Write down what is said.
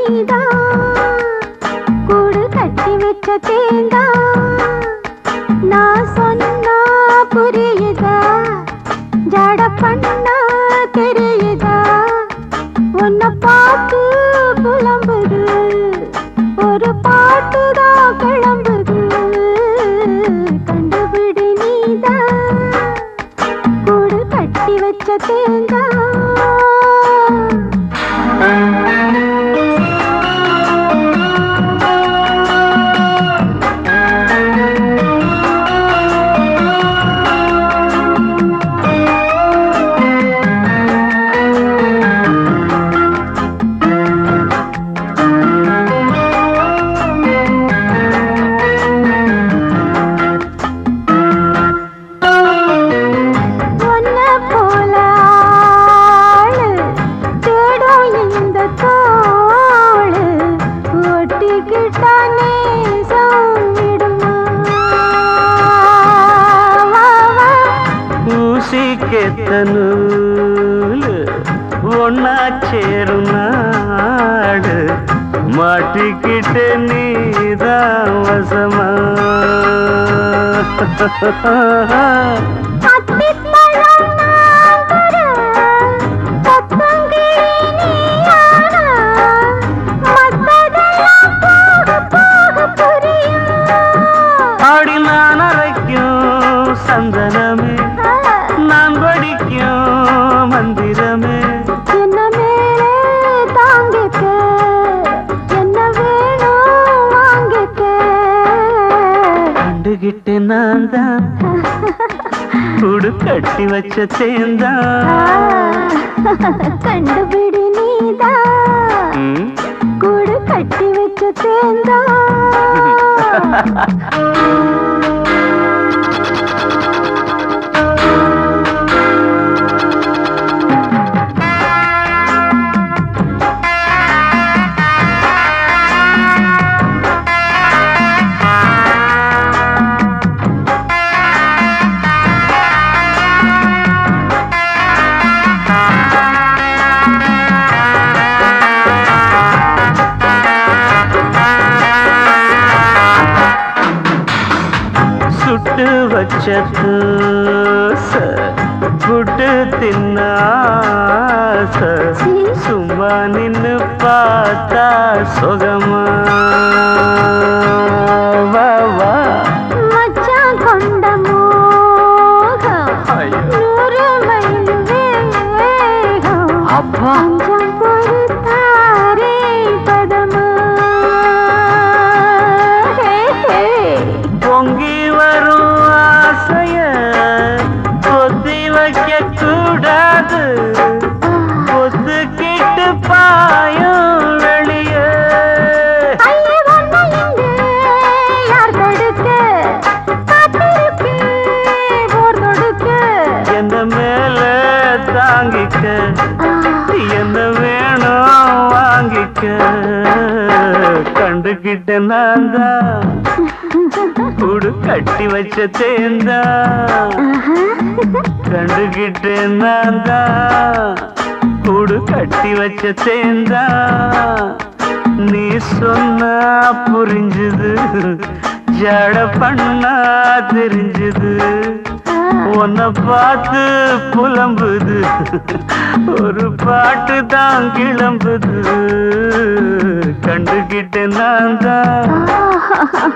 நீதான் கூடு கட்டி வச்ச தேங்காய். நான் சொன்னா புரியுதா, ஜட பண்ணா தெரியுதா, உன்னை பார்த்து புலம்புது ஒரு பாட்டுதான் கிளம்புது. கண்டுபிடி நீதான் கூடு கட்டி வச்ச தேங்காய். நூலு ஒன்னா சேரும் நாடு மாட்டிக்கிட்ட நீதான் வசமா. ஆடி நான் அரைக்கும் சந்தனமே, நான் படிக்கும் மந்திரமே, என்ன மேலே தாங்கிக்க, என்ன வேணும் வாங்கிக்க. கண்டுகிட்டு நான் தான் கூடு கட்டி வச்ச தேந்தான். கண்டுபிடி நீதான் கூடு கட்டி வச்ச தேந்தான். சுட்டு வச்ச புட்டு தின்ன ஆசை, சும்மா நின்னு பார்த்தா சுகமா. வா வா மச்சான் கொண்ட மோகம் 100 மைல் வேகம். அப்பா கொஞ்சம் பொறுத்தாரே பதமா. பொங்கி வரும் ஆசைய பொத்தி வைக்க கூடாது, பொத்துக்கிட்டு பாயும் வெளிய. யார் தடுக்க காத்திருப்பே போர் தொடுக்க. என்ன மேல தாங்கிக்க, என்ன வேணும் வாங்கிக்க. கண்டுகிட்ட நான் தான் கூடு கட்டி வச்ச தேந்தா. கண்டுகிட்ட நான் தான் கூடு கட்டி வச்ச தேந்தா. நீ சொன்னா புரிஞ்சுது, ஜட பண்ணா தெரிஞ்சுது, உன்னை பார்த்து புலம்புது ஒரு பாட்டு தான் கிளம்புது. கண்டுகிட்ட நான் தான்